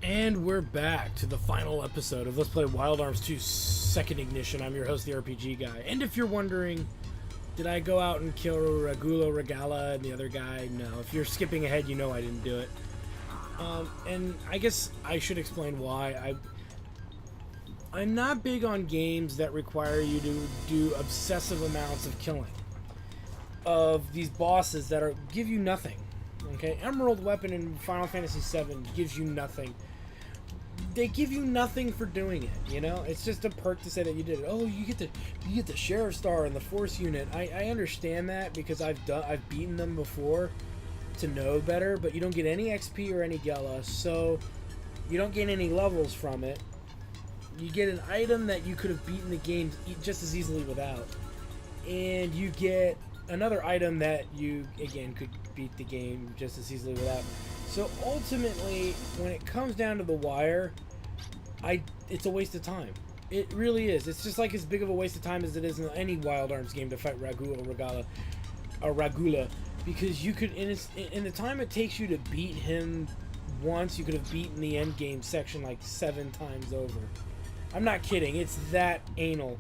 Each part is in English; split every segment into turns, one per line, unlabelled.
And we're back to the final episode of Let's Play Wild Arms 2 Second Ignition. I'm your host, the RPG Guy. And if you're wondering, did I go out and kill Ragulo Regala and the other guy? No. If you're skipping ahead, you know I didn't do it. And I guess I should explain why. I'm not big on games that require you to do obsessive amounts of killing of these bosses that give you nothing. Okay, Emerald Weapon in Final Fantasy VII gives you nothing. They give you nothing for doing it, you know? It's just a perk to say that you did it. Oh, you get the Sheriff Star and the Force Unit. I understand that because I've beaten them before to know better, but you don't get any XP or any Gela, so you don't gain any levels from it. You get an item that you could have beaten the game just as easily without. And you get another item that you, again, could beat the game just as easily without. So ultimately, when it comes down to the wire, it's a waste of time. It really is. It's just like as big of a waste of time as it is in any Wild Arms game to fight Ragula, because you could, in the time it takes you to beat him once, you could have beaten the end game section like 7 times over. I'm not kidding. It's that anal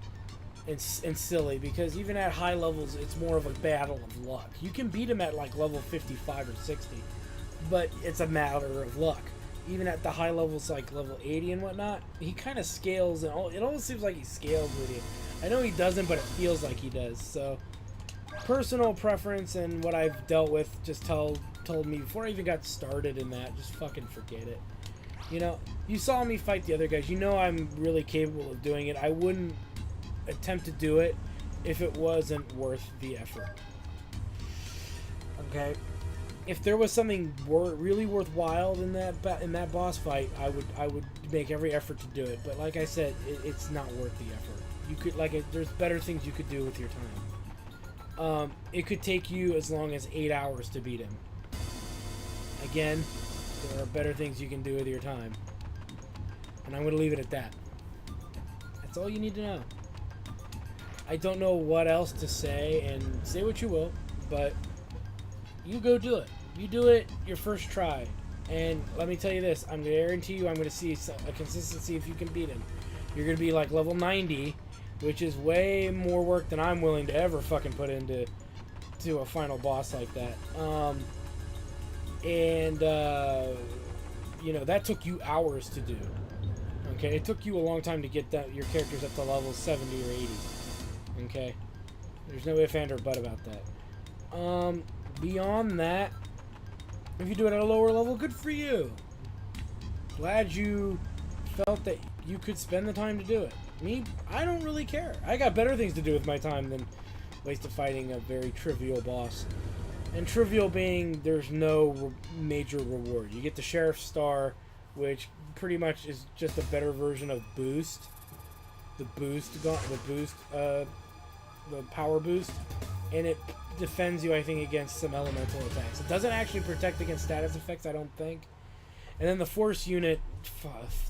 and silly, because even at high levels, it's more of a battle of luck. You can beat him at like level 55 or 60, but it's a matter of luck. Even at the high levels, like level 80 and whatnot, he kind of scales, and it almost seems like he scales with you. I know he doesn't, but it feels like he does. So, personal preference and what I've dealt with just told me before I even got started in that, just fucking forget it. You know, you saw me fight the other guys. You know I'm really capable of doing it. I wouldn't attempt to do it if it wasn't worth the effort. Okay? If there was something really worthwhile in that boss fight, I would make every effort to do it. But like I said, it's not worth the effort. You could there's better things you could do with your time. It could take you as long as 8 hours to beat him. Again, there are better things you can do with your time. And I'm going to leave it at that. That's all you need to know. I don't know what else to say, and say what you will, but you go do it. You do it your first try. And let me tell you this, I'm going to guarantee you I'm going to see a consistency if you can beat him. You're going to be like level 90, which is way more work than I'm willing to ever fucking put into a final boss like that. You know, that took you hours to do. Okay, it took you a long time to get your characters up to level 70 or 80. Okay, there's no ifs, and, or but about that. Beyond that, if you do it at a lower level, good for you. Glad you felt that you could spend the time to do it. Me, I don't really care. I got better things to do with my time than waste of fighting a very trivial boss. And trivial being, there's no major reward. You get the Sheriff Star, which pretty much is just a better version of Boost. The power boost. And it defends you, I think, against some elemental attacks. It doesn't actually protect against status effects, I don't think. And then the Force Unit,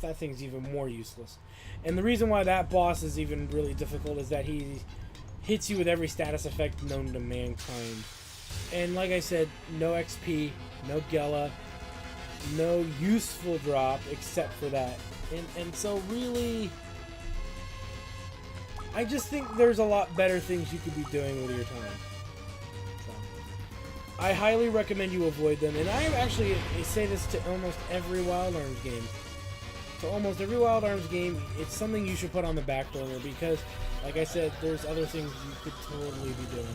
that thing's even more useless. And the reason why that boss is even really difficult is that he hits you with every status effect known to mankind. And like I said, no XP, no Gela, no useful drop except for that. And so really, I just think there's a lot better things you could be doing with your time. So, I highly recommend you avoid them. And I actually say this to almost every Wild Arms game. To almost every Wild Arms game, it's something you should put on the back burner because, like I said, there's other things you could totally be doing.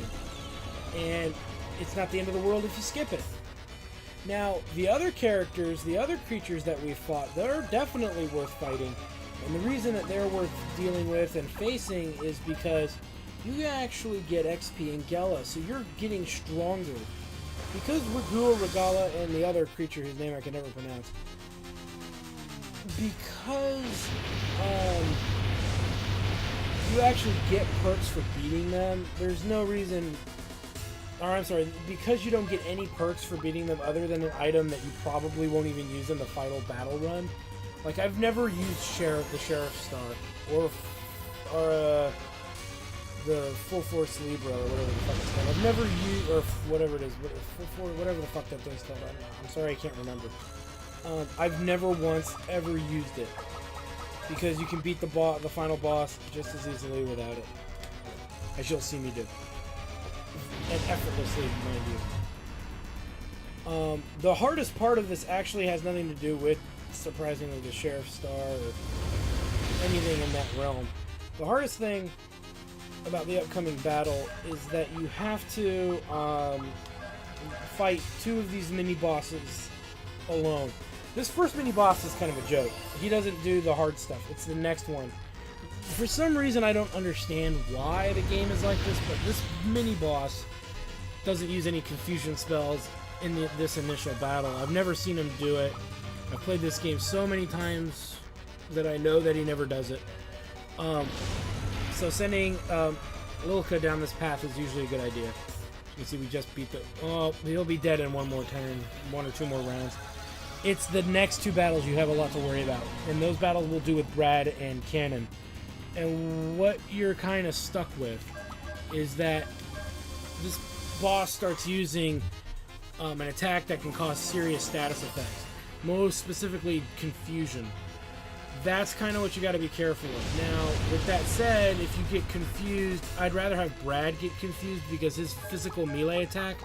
And it's not the end of the world if you skip it. Now, the other characters, the other creatures that we've fought, they're definitely worth fighting. And the reason that they're worth dealing with and facing is because you actually get XP and Gela, so you're getting stronger. Because Ragulo Regala and the other creature whose name I can never pronounce, because you actually get perks for beating them, there's no reason... Or I'm sorry, because you don't get any perks for beating them other than an item that you probably won't even use in the final battle run. Like, I've never used the Sheriff Star or the Full Force Libra or whatever the fuck it's called. I've never used, or whatever it is, whatever the fuck that thing's called. I'm sorry, I can't remember. I've never once ever used it because you can beat the final boss just as easily without it, as you'll see me do, and effortlessly, mind you. The hardest part of this actually has nothing to do with, surprisingly, the Sheriff Star or anything in that realm. The hardest thing about the upcoming battle is that you have to fight 2 of these mini-bosses alone. This first mini-boss is kind of a joke. He doesn't do the hard stuff. It's the next one. For some reason, I don't understand why the game is like this, but this mini-boss doesn't use any confusion spells in this initial battle. I've never seen him do it. I've played this game so many times that I know that he never does it. So sending Lilka down this path is usually a good idea. You can see we just beat the... Oh, he'll be dead in one more turn. 1 or 2 more rounds. It's the next 2 battles you have a lot to worry about. And those battles we'll do with Brad and Cannon. And what you're kind of stuck with is that this boss starts using an attack that can cause serious status effects. Most specifically, confusion. That's kind of what you got to be careful of. Now, with that said, if you get confused, I'd rather have Brad get confused because his physical melee attack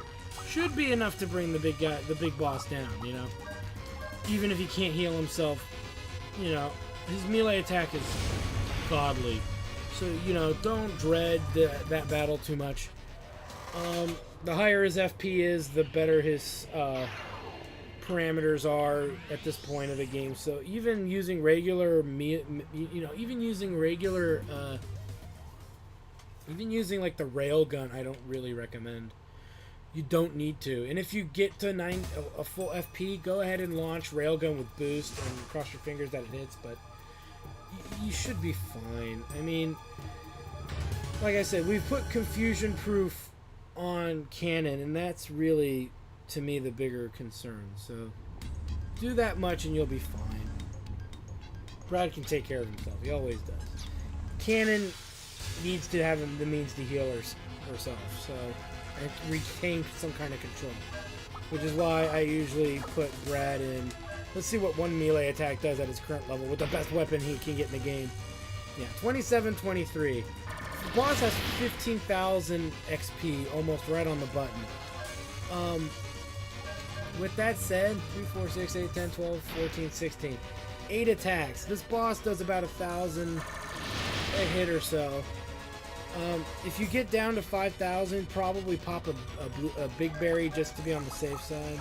should be enough to bring the big boss down, you know? Even if he can't heal himself, you know, his melee attack is godly. So, you know, don't dread that battle too much. The higher his FP is, the better his parameters are at this point of the game. So even using regular, even using like the railgun, I don't really recommend. You don't need to. And if you get to a full FP, go ahead and launch railgun with boost and cross your fingers that it hits. But you should be fine. I mean, like I said, we've put confusion proof on Cannon, and that's really, to me, the bigger concern. So do that much and you'll be fine. Brad can take care of himself. He always does. Cannon needs to have the means to heal herself, so, and retain some kind of control. Which is why I usually put Brad in. Let's see what one melee attack does at his current level with the best weapon he can get in the game. Yeah, 27-23. The boss has 15,000 XP, almost right on the button. With that said, 3, 4, 6, 8, 10, 12, 14, 16. 8 attacks. This boss does about 1,000 a hit or so. If you get down to 5,000, probably pop a big berry just to be on the safe side.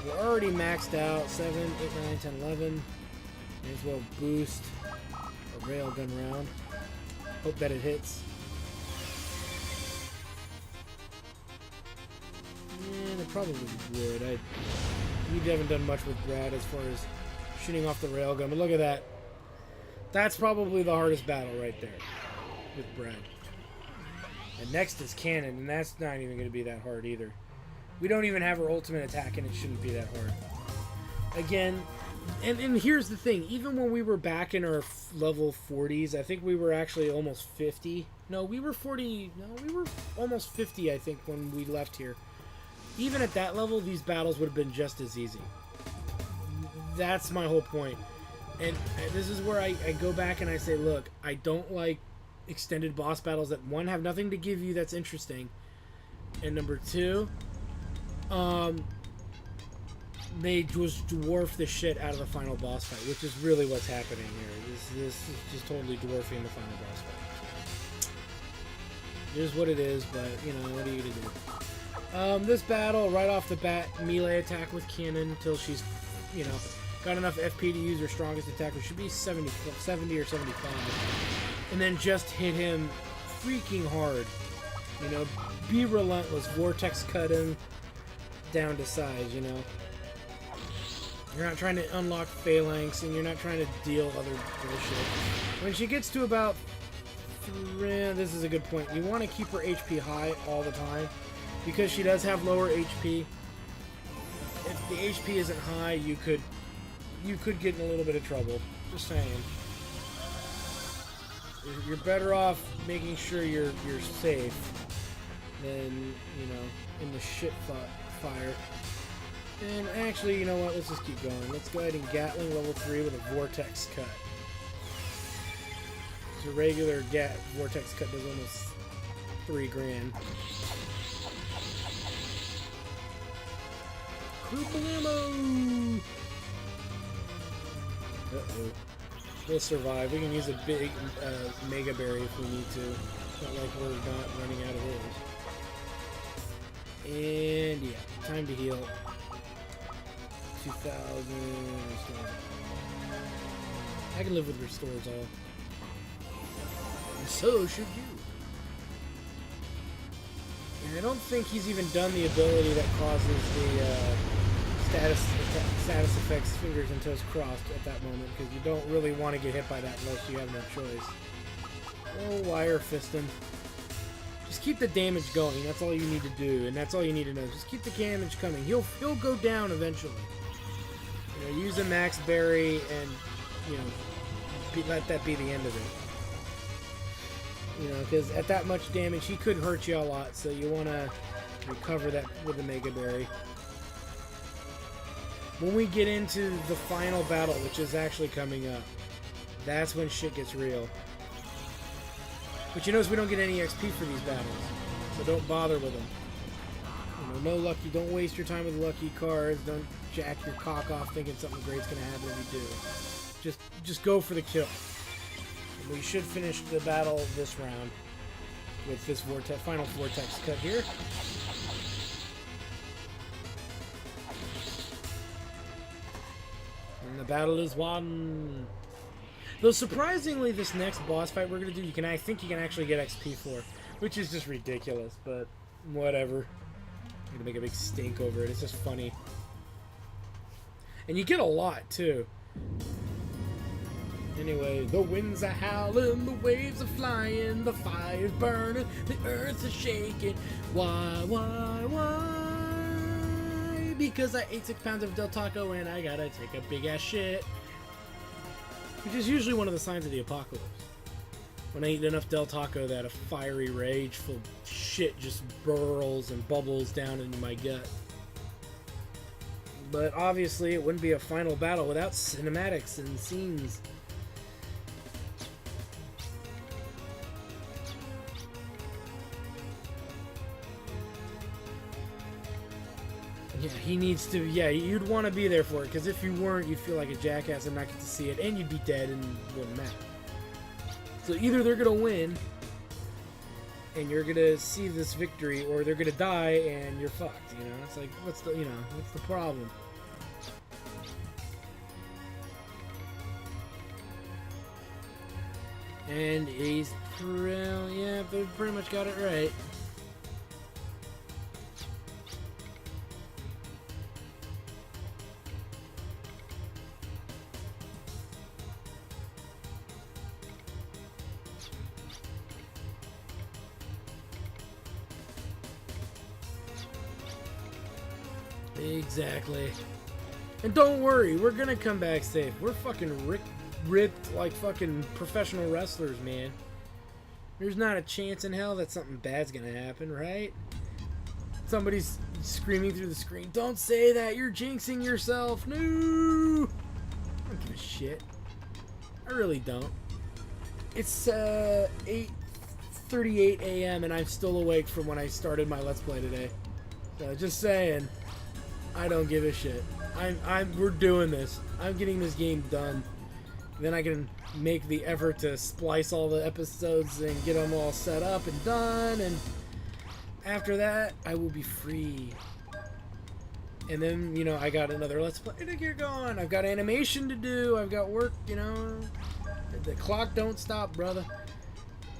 We're already maxed out. 7, 8, 9, 10, 11. May as well boost a railgun round. Hope that it hits. And it probably would. We haven't done much with Brad as far as shooting off the railgun, but look at that. That's probably the hardest battle right there with Brad. And next is Cannon, and that's not even going to be that hard either. We don't even have her ultimate attack, and it shouldn't be that hard. Again, and here's the thing. Even when we were back in our level 40s, I think we were actually almost 50. No, we were 40. No, we were almost 50, I think, when we left here. Even at that level, these battles would have been just as easy. That's my whole point. And this is where I go back and I say, look, I don't like extended boss battles that, one, have nothing to give you that's interesting, and number two, they just dwarf the shit out of the final boss fight, which is really what's happening here. This is just totally dwarfing the final boss fight. It is what it is, but, you know, what are you gonna do? This battle, right off the bat, melee attack with Cannon until she's, you know, got enough FP to use her strongest attack, which should be 70 or 75. And then just hit him freaking hard. You know, be relentless. Vortex cut him down to size, you know. You're not trying to unlock phalanx, and you're not trying to deal other bullshit. When she gets to about 3, this is a good point. You want to keep her HP high all the time, because she does have lower HP. If the HP isn't high, you could get in a little bit of trouble. Just saying. You're better off making sure you're safe than, you know, in the shit fire. And actually, you know what? Let's just keep going. Let's go ahead and Gatling level 3 with a Vortex Cut. So regular Vortex Cut does almost 3 grand. Crupalamo! Uh-oh. We'll survive. We can use a big Mega Berry if we need to. It's not like we're not running out of those. And yeah, time to heal. 2,000. I can live with restores all. And so should you. And I don't think he's even done the ability that causes the status effects fingers and toes crossed at that moment, because you don't really want to get hit by that unless you have no choice. Oh, wire fist him. Just keep the damage going. That's all you need to do, and that's all you need to know. Just keep the damage coming. He'll go down eventually. You know, use a max berry, and you know, let that be the end of it. You know, because at that much damage, he could hurt you a lot, so you want to recover that with a Mega Berry. When we get into the final battle, which is actually coming up, that's when shit gets real. But you notice we don't get any XP for these battles, so don't bother with them. You know, no lucky, don't waste your time with lucky cards, don't jack your cock off thinking something great's going to happen if you do. Just go for the kill. We should finish the battle this round with this final Vortex Cut here. And the battle is won. Though surprisingly, this next boss fight we're gonna do, I think you can actually get XP for, which is just ridiculous. But whatever. I'm gonna make a big stink over it. It's just funny, and you get a lot too. Anyway, the winds are howling, the waves are flying, the fire's burning, the earth is shaking. Why? Because I ate 6 pounds of Del Taco and I gotta take a big ass shit. Which is usually one of the signs of the apocalypse. When I eat enough Del Taco that a fiery, rageful shit just burls and bubbles down into my gut. But obviously, it wouldn't be a final battle without cinematics and scenes. Yeah, he needs to, yeah, you'd want to be there for it, because if you weren't, you'd feel like a jackass and not get to see it, and you'd be dead and it wouldn't matter. So either they're going to win, and you're going to see this victory, or they're going to die, and you're fucked, you know? It's like, what's the problem? And he's, yeah, they pretty much got it right. Exactly. And don't worry, we're gonna come back safe. We're fucking ripped like fucking professional wrestlers, man. There's not a chance in hell that something bad's gonna happen, right? Somebody's screaming through the screen, "Don't say that, you're jinxing yourself." No! I don't give a shit. I really don't. It's 8:38 a.m. and I'm still awake from when I started my Let's Play today. So just saying, I don't give a shit. We're doing this. I'm getting this game done. Then I can make the effort to splice all the episodes and get them all set up and done, and after that, I will be free. And then, you know, I got another Let's Play to get going. I've got animation to do. I've got work, you know. The clock don't stop, brother.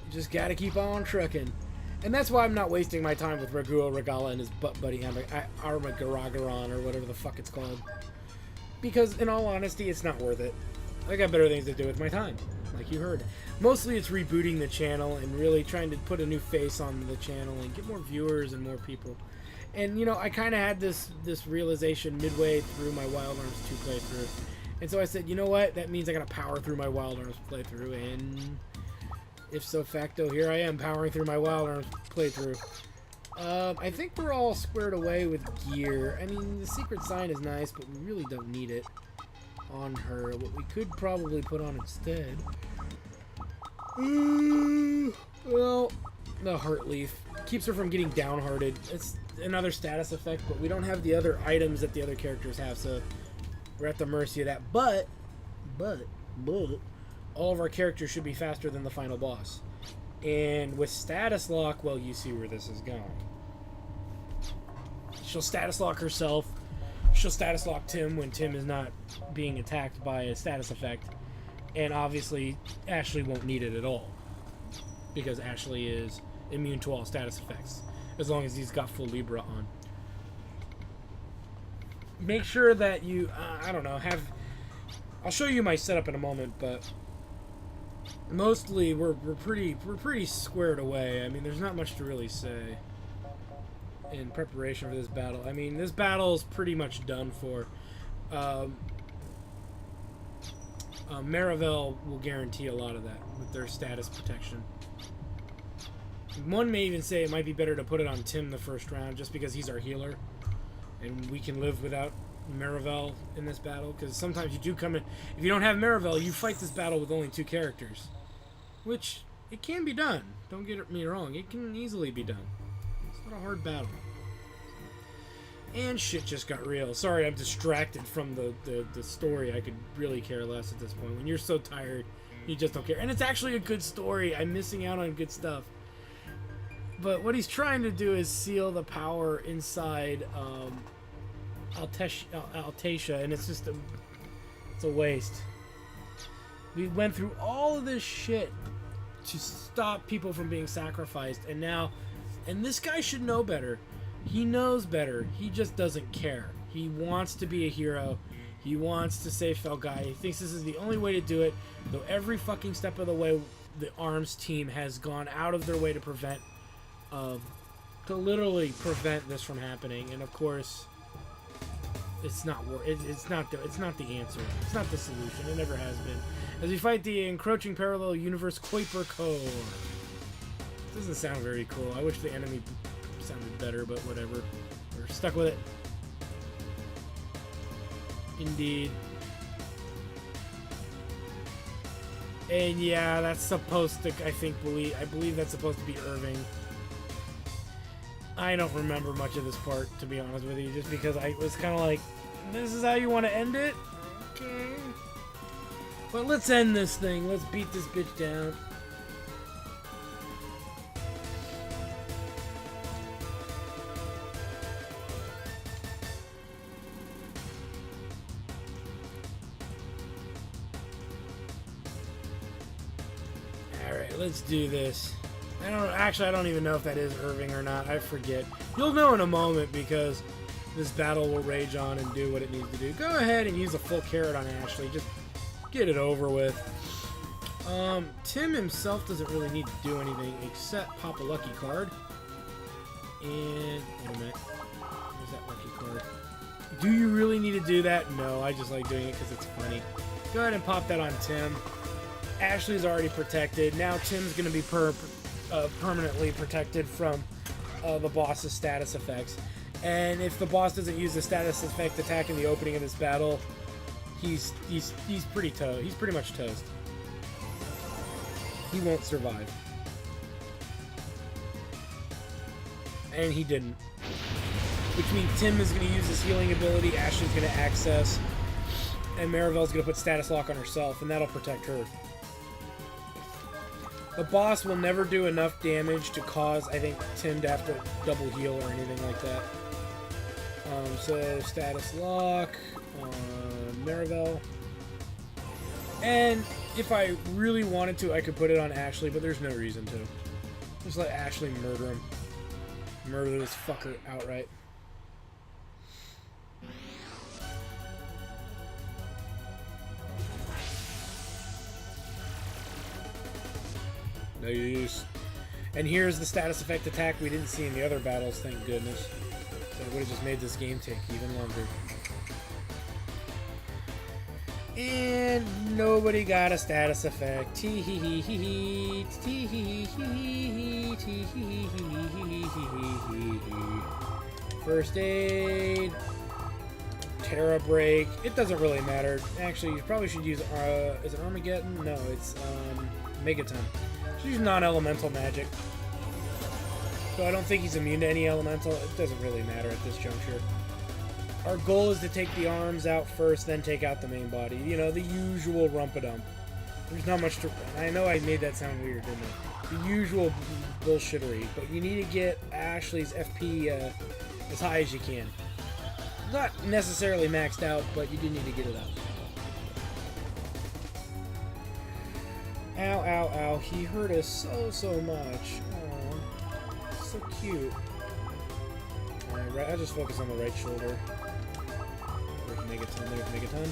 You just gotta keep on trucking. And that's why I'm not wasting my time with Ragulo Regala and his butt buddy Armagaragaron, or whatever the fuck it's called. Because, in all honesty, it's not worth it. I got better things to do with my time, like you heard. Mostly it's rebooting the channel and really trying to put a new face on the channel and get more viewers and more people. And, you know, I kind of had this realization midway through my Wild Arms 2 playthrough. And so I said, you know what? That means I got to power through my Wild Arms playthrough, and If so facto, here I am powering through my Wild Arms playthrough. I think we're all squared away with gear. I mean, the secret sign is nice, but we really don't need it on her. What we could probably put on instead... well, the Heart Leaf. Keeps her from getting downhearted. It's another status effect, but we don't have the other items that the other characters have, so we're at the mercy of that. But, all of our characters should be faster than the final boss. And with status lock, well, you see where this is going. She'll status lock herself. She'll status lock Tim when Tim is not being attacked by a status effect. And obviously, Ashley won't need it at all. Because Ashley is immune to all status effects. As long as he's got full Libra on. Make sure that you, I don't know, have... I'll show you my setup in a moment, but... mostly, we're pretty squared away. I mean, there's not much to really say in preparation for this battle. I mean, this battle's pretty much done for. Marivel will guarantee a lot of that with their status protection. One may even say it might be better to put it on Tim the first round, just because he's our healer, and we can live without Marivel in this battle. Because sometimes you do come in, if you don't have Marivel, you fight this battle with only 2 characters. Which, it can be done. Don't get me wrong. It can easily be done. It's not a hard battle. And shit just got real. Sorry, I'm distracted from the story. I could really care less at this point. When you're so tired, you just don't care. And it's actually a good story. I'm missing out on good stuff. But what he's trying to do is seal the power inside Altacia, and it's just it's a waste. We went through all of this shit to stop people from being sacrificed, and now, and this guy should know better. He knows better. He just doesn't care. He wants to be a hero. He wants to save Felgai. He thinks this is the only way to do it, though every fucking step of the way, the ARMS team has gone out of their way to prevent, to literally prevent this from happening. And of course, it's not the answer. It's not the solution. It never has been. As we fight the encroaching parallel universe Kuiper Core. Doesn't sound very cool. I wish the enemy sounded better, but whatever. We're stuck with it. Indeed. And yeah, that's supposed to, I believe that's supposed to be Irving. I don't remember much of this part, to be honest with you, just because I was kind of like, this is how you want to end it? Okay. But let's end this thing. Let's beat this bitch down. Alright, let's do this. I don't even know if that is Irving or not. I forget. You'll know in a moment because this battle will rage on and do what it needs to do. Go ahead and use a full carrot on Ashley. Just get it over with. Tim himself doesn't really need to do anything except pop a lucky card. And wait a minute. Where's that lucky card? Do you really need to do that? No, I just like doing it because it's funny. Go ahead and pop that on Tim. Ashley's already protected. Now Tim's going to be permanently protected from the boss's status effects. And if the boss doesn't use the status effect attack in the opening of this battle, he's pretty much toast. He won't survive. And he didn't. Which means Tim is going to use his healing ability, Ashley's going to access, and Marivel's going to put status lock on herself, and that'll protect her. The boss will never do enough damage to cause, I think, Tim to have to double heal or anything like that. So, status lock on Marivel. And if I really wanted to, I could put it on Ashley, but there's no reason to. Just let Ashley murder him. Murder this fucker outright. No use. And here's the status effect attack we didn't see in the other battles, thank goodness. That would have just made this game take even longer. And nobody got a status effect. Tee hee hee hee hee. Tee hee hee hee hee. Tee hee hee hee hee. First aid. Terra break. It doesn't really matter. Actually, you probably should use. Is it Armageddon? No, it's Megaton. Should use non-elemental magic. So I don't think he's immune to any elemental. It doesn't really matter at this juncture. Our goal is to take the arms out first, then take out the main body. You know, the usual rumpadump. There's not much to... I know I made that sound weird, didn't I? The usual bullshittery. But you need to get Ashley's FP as high as you can. Not necessarily maxed out, but you do need to get it up. Ow, ow, ow. He hurt us so much. Aww. So cute. Alright, I'll just focus on the right shoulder. There's Megaton, there's Megaton.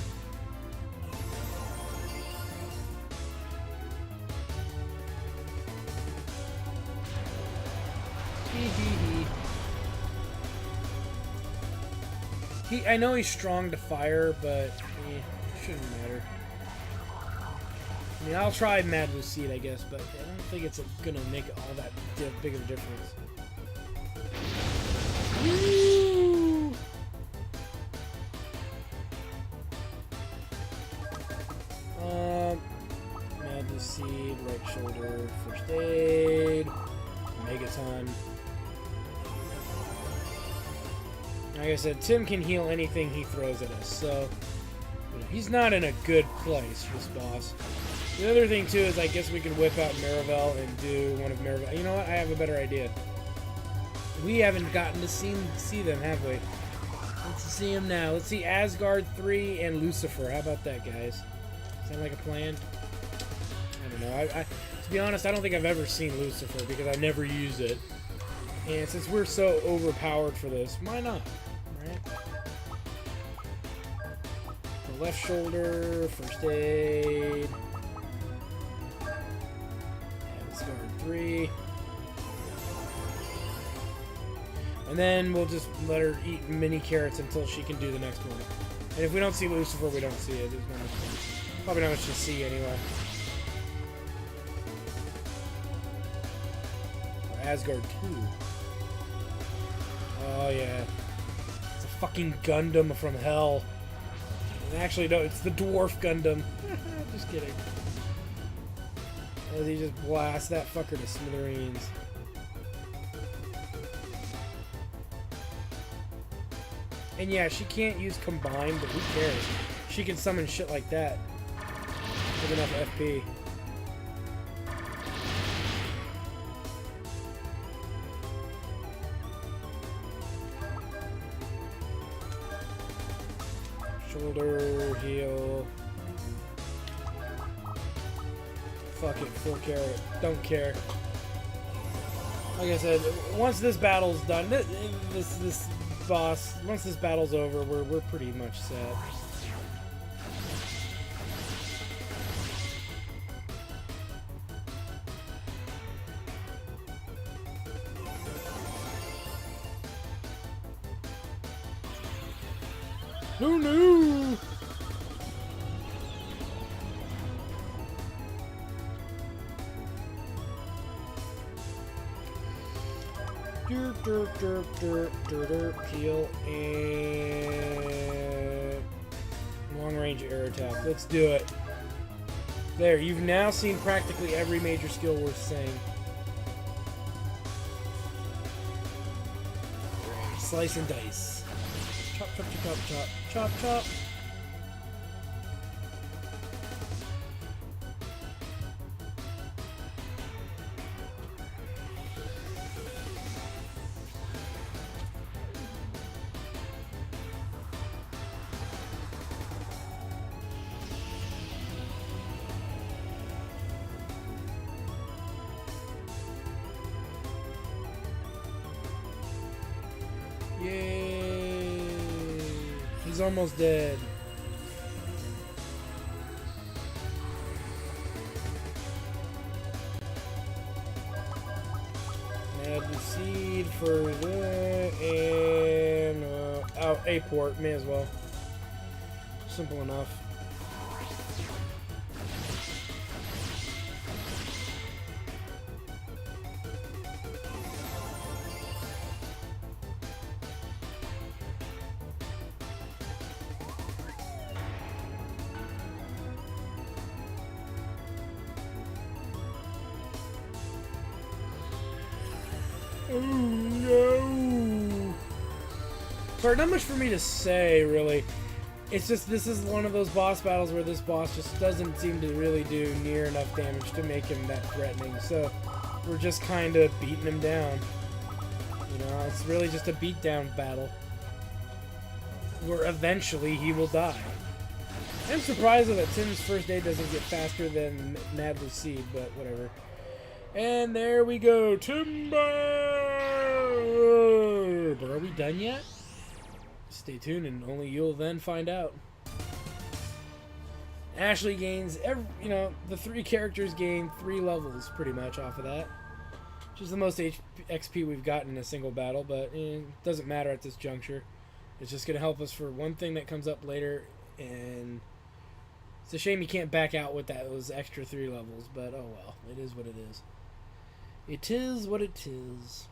I know he's strong to fire, but it shouldn't matter. I mean, I'll try Mad Lucide, I guess, but I don't think it's gonna make all that big of a difference. Woo! Mad Lucide, right shoulder, first aid, Megaton. Like I said, Tim can heal anything he throws at us, so you know, he's not in a good place, this boss. The other thing, too, is I guess we could whip out Marivel and do one of Marivel. You know what? I have a better idea. We haven't gotten to see them, have we? Let's see them now. Let's see Asgard 3 and Lucifer. How about that, guys? Sound like a plan? I don't know. To be honest, I don't think I've ever seen Lucifer because I never use it. And since we're so overpowered for this, why not? Right? The left shoulder, first aid. Asgard 3. And then we'll just let her eat mini carrots until she can do the next one. And if we don't see Lucifer, we don't see it. There's not much, probably not much to see anyway. Asgard 2. Oh yeah. It's a fucking Gundam from hell. Actually, no, it's the Dwarf Gundam. Just kidding. As he just blasts that fucker to smithereens. And yeah, she can't use Combine, but who cares? She can summon shit like that with enough FP. Shoulder, heal. Fuck it, full carrot. Don't care. Like I said, once this battle's done, this boss, once this battle's over, we're pretty much set. Who knew? Heal and long range air attack. Let's do it. There, you've now seen practically every major skill worth saying. Slice and dice. Chop, chop, chop, chop, chop, chop, chop. Yay! He's almost dead. Add the seed for that, and out A port, may as well. Simple enough. Oh no! Sorry, not much for me to say, really. It's just, this is one of those boss battles where this boss just doesn't seem to really do near enough damage to make him that threatening, so we're just kind of beating him down. You know, it's really just a beatdown battle, where eventually he will die. I'm surprised that Tim's first aid doesn't get faster than Nadler's seed, but whatever. And there we go, Timber! But are we done yet? Stay tuned and only you'll then find out. Ashley gains, the 3 characters gain 3 levels pretty much off of that. Which is the most XP we've gotten in a single battle, but it doesn't matter at this juncture. It's just going to help us for one thing that comes up later, and it's a shame you can't back out with those extra 3 levels, but oh well, it is what it is. It is what it is.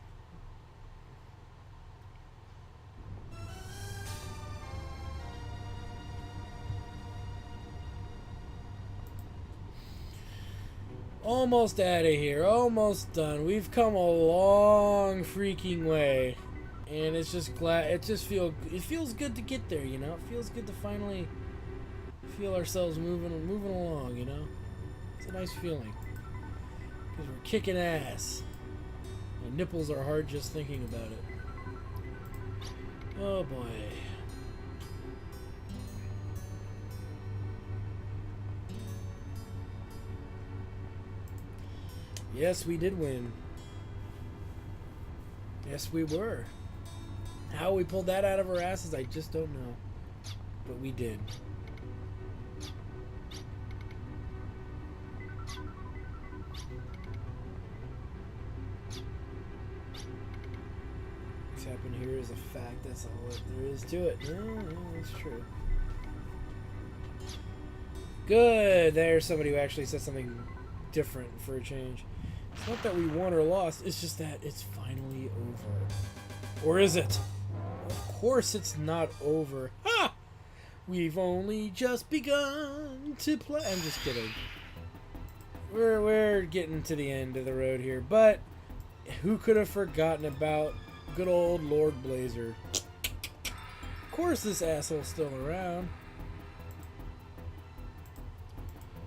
Almost out of here, almost done. We've come a long freaking way, and it's just it feels good to get there, you know. It feels good to finally feel ourselves moving along, you know. It's a nice feeling because we're kicking ass. My nipples are hard just thinking about it. Oh boy. Yes, we did win. Yes, we were. How we pulled that out of our asses, I just don't know. But we did. What's happened here is a fact. That's all that there is to it. No, that's true. Good. There's somebody who actually said something different for a change. It's not that we won or lost, it's just that it's finally over. Or is it? Of course it's not over. Ha! We've only just begun to play. I'm just kidding. We're getting to the end of the road here, but who could have forgotten about good old Lord Blazer? Of course this asshole's still around.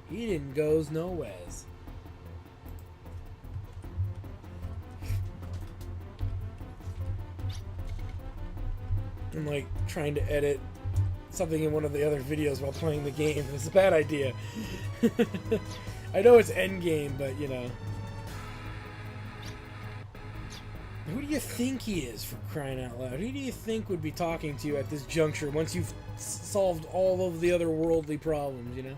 He didn't goes nowheres. I'm like trying to edit something in one of the other videos while playing the game. It's a bad idea. I know it's endgame, but you know. Who do you think he is, for crying out loud? Who do you think would be talking to you at this juncture once you've solved all of the other worldly problems, you know?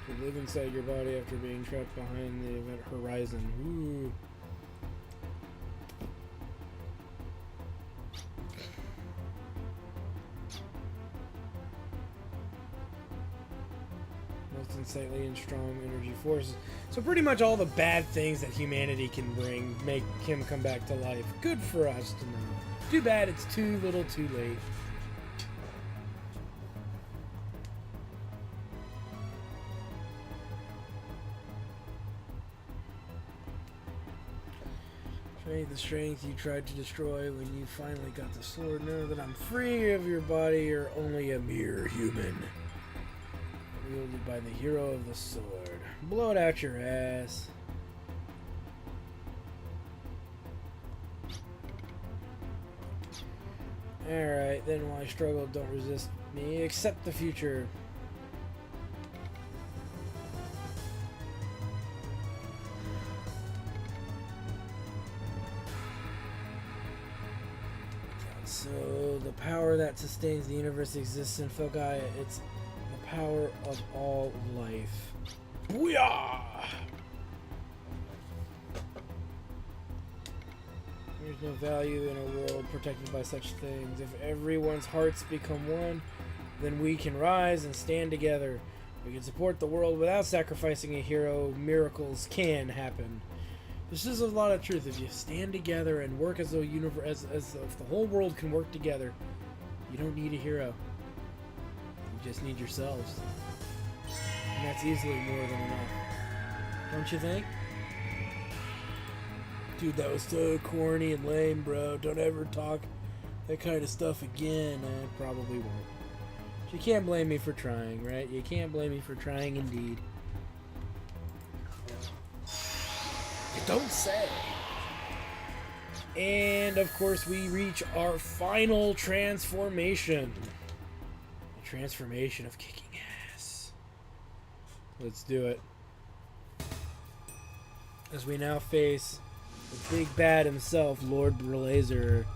To live inside your body after being trapped behind the event horizon. Ooh. Most unsightly and strong energy forces. So pretty much all the bad things that humanity can bring make him come back to life. Good for us to know. Too bad it's too little too late. Trade the strength you tried to destroy when you finally got the sword. Know that I'm free of your body. You're only a mere human. Wielded by the hero of the sword. Blow it out your ass. Alright, then why struggle? Don't resist me. Accept the future. So, the power that sustains the universe exists in Filgai. It's the power of all life. Booyah! There's no value in a world protected by such things. If everyone's hearts become one, then we can rise and stand together. We can support the world without sacrificing a hero. Miracles can happen. This is a lot of truth. If you stand together and work as a universe, as if the whole world can work together, you don't need a hero. You just need yourselves. And that's easily more than enough. Don't you think? Dude, that was so corny and lame, bro. Don't ever talk that kind of stuff again. I probably won't. But you can't blame me for trying, right? You can't blame me for trying indeed. You don't say. And, of course, we reach our final transformation. The transformation of kicking ass. Let's do it. As we now face the big bad himself, Lord Blazer.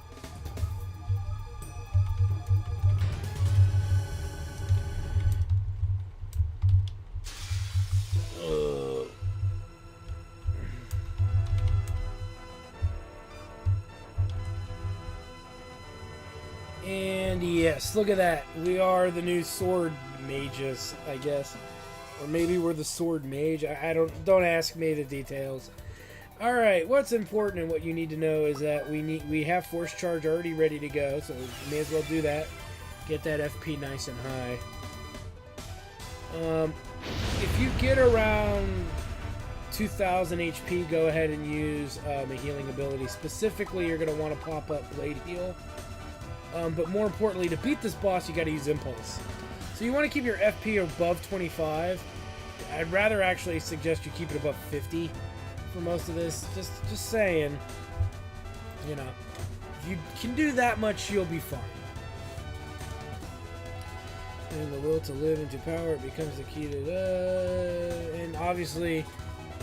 And yes, look at that. We are the new sword mages, I guess. Or maybe we're the sword mage. I don't ask me the details. Alright, what's important and what you need to know is that we have Force Charge already ready to go, so we may as well do that. Get that FP nice and high. If you get around 2000 HP, go ahead and use a healing ability. Specifically, you're going to want to pop up Blade Heal. But more importantly, to beat this boss, you got to use Impulse. So you want to keep your FP above 25. I'd rather actually suggest you keep it above 50 for most of this. Just saying. You know, if you can do that much, you'll be fine. And the will to live into power, it becomes the key to... and obviously,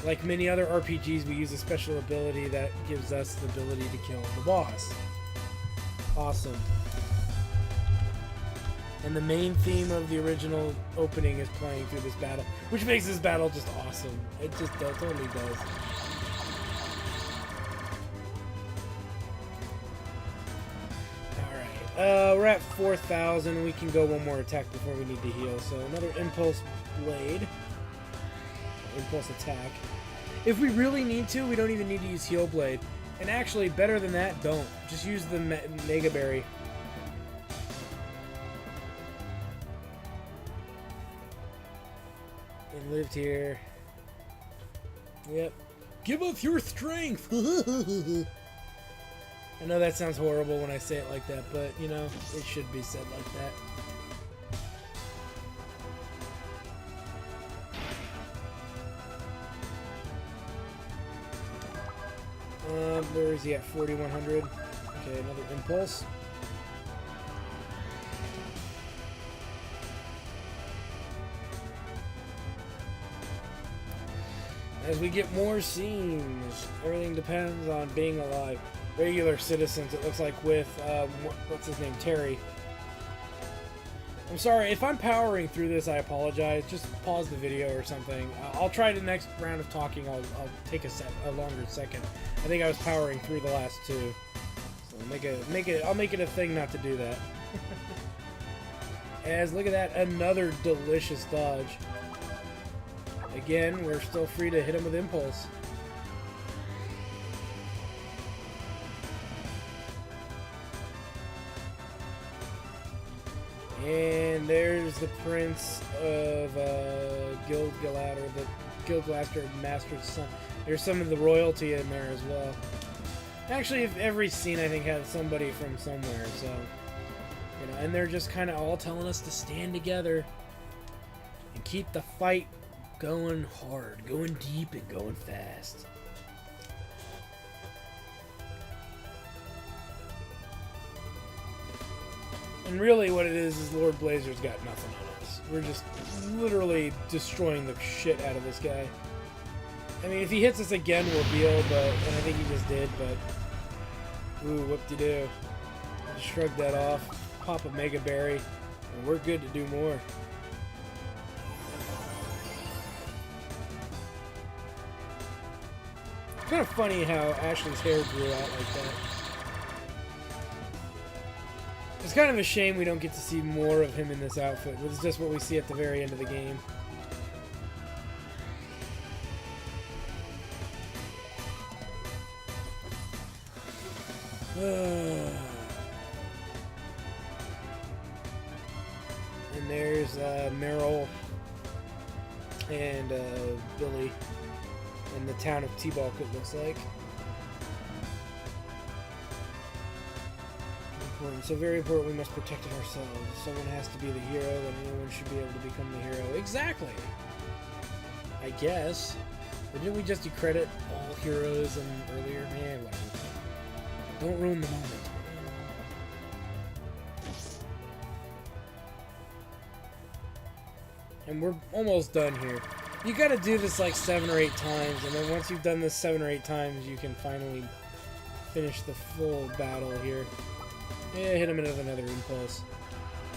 like many other RPGs, we use a special ability that gives us the ability to kill the boss. Awesome. And the main theme of the original opening is playing through this battle, which makes this battle just awesome. It just totally does. Alright, we're at 4,000. We can go one more attack before we need to heal. So another Impulse Blade. Impulse attack. If we really need to, we don't even need to use Heal Blade. And actually, better than that, don't. Just use the Mega Berry. And lived here. Yep. Give us your strength! I know that sounds horrible when I say it like that, but, you know, it should be said like that. Where is he at? 4,100. Okay, another Impulse. As we get more scenes, everything depends on being alive. Regular citizens, it looks like, with, what's his name, Terry. I'm sorry, if I'm powering through this, I apologize. Just pause the video or something. I'll try the next round of talking. I'll take a longer second. I think I was powering through the last two. So I'll make it a thing not to do that. As, look at that, another delicious dodge. Again, we're still free to hit him with Impulse. And there's the Prince of Gil-galad, or the Gil-galad Master's son. There's some of the royalty in there as well. Actually, every scene I think has somebody from somewhere, so you know. And they're just kind of all telling us to stand together and keep the fight going hard, going deep, and going fast. And really what it is Lord Blazer's got nothing on us. We're just literally destroying the shit out of this guy. I mean, if he hits us again, we'll deal, and I think he just did, but... Ooh, whoop-de-doo. Just shrug that off, pop a Mega Berry, and we're good to do more. It's kind of funny how Ashley's hair grew out like that. It's kind of a shame we don't get to see more of him in this outfit. It's just what we see at the very end of the game. And And there's Meryl and Billy in the town of T-Bulk, it looks like. Important. So very important, we must protect it ourselves. If someone has to be the hero, then anyone should be able to become the hero. Exactly! I guess. But didn't we just decredit all heroes earlier? Man, whatever. Don't ruin the moment. And we're almost done here. You gotta do this like 7 or 8 times, and then once you've done this 7 or 8 times, you can finally finish the full battle here. Yeah, hit him with another impulse.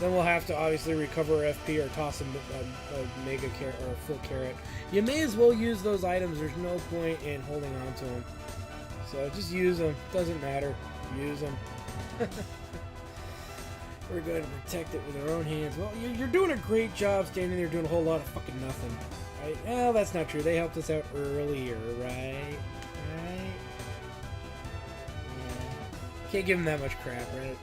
Then we'll have to obviously recover FP or toss him a mega carrot or a full carrot. You may as well use those items. There's no point in holding on to them. So just use them. Doesn't matter. Use them. We're going to protect it with our own hands. Well, you're doing a great job standing there doing a whole lot of fucking nothing. Right? Well, that's not true. They helped us out earlier, right? Right? Yeah. Can't give them that much crap, right?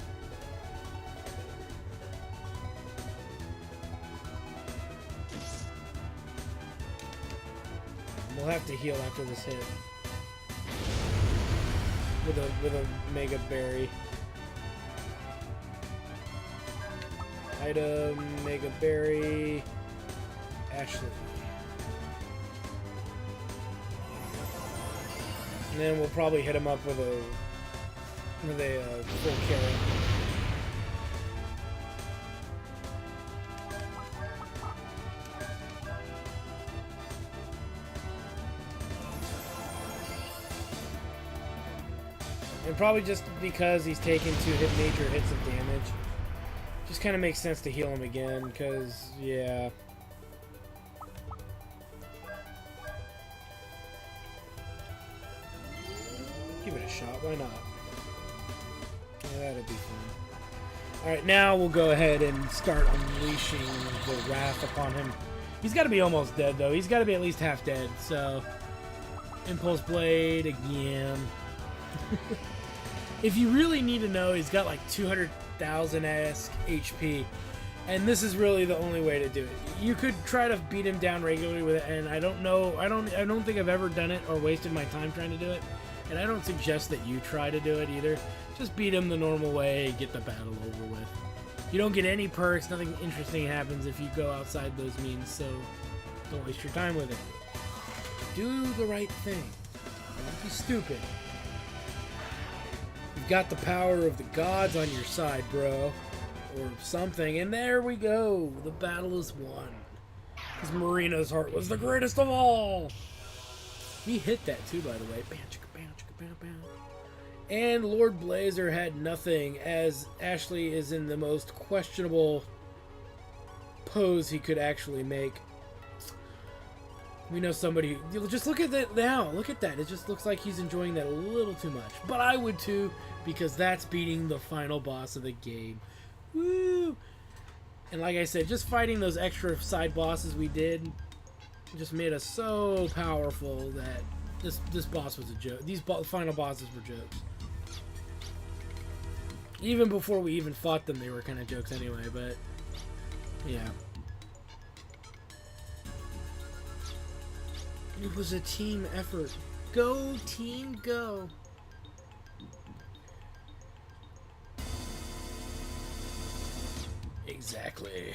We'll have to heal after this hit. With a Mega Berry. Item, Mega Berry, Ashley. And then we'll probably hit him up with a full carrot. And probably just because he's taken 2 major hits of damage. Just kind of makes sense to heal him again, because, yeah. Give it a shot, why not? Yeah, that'll be fun. Alright, now we'll go ahead and start unleashing the wrath upon him. He's got to be almost dead, though. He's got to be at least half dead, so... Impulse Blade again. If you really need to know, he's got like 200,000-esque HP, and this is really the only way to do it. You could try to beat him down regularly with it, and I don't know, I don't think I've ever done it or wasted my time trying to do it, and I don't suggest that you try to do it either. Just beat him the normal way, get the battle over with. You don't get any perks, nothing interesting happens if you go outside those means, so don't waste your time with it. Do the right thing. Don't be stupid. You've got the power of the gods on your side, bro. Or something. And there we go. The battle is won. Because Marina's heart was the greatest of all. He hit that too, by the way. Bam, chicka, bam, chicka, bam, bam. And Lord Blazer had nothing, as Ashley is in the most questionable pose he could actually make. We know somebody... Just look at that now. Look at that. It just looks like he's enjoying that a little too much. But I would too, because that's beating the final boss of the game. Woo! And like I said, just fighting those extra side bosses we did just made us so powerful that this boss was a joke. These final bosses were jokes. Even before we even fought them, they were kind of jokes anyway, but... Yeah. It was a team effort. Go, team, go. Exactly.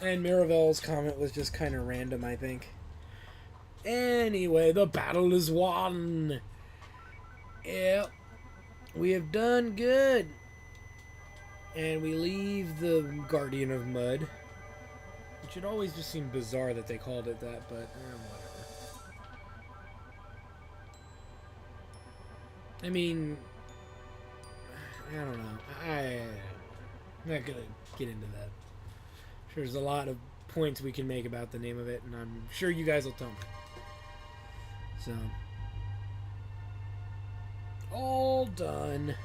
And Miravel's comment was just kind of random, I think. Anyway, the battle is won. Yep. We have done good. And we leave the Guardian of Mud. Which it always just seemed bizarre that they called it that, but whatever. I mean, I don't know. I'm not gonna get into that. Sure, there's a lot of points we can make about the name of it, and I'm sure you guys will tell me. So, all done.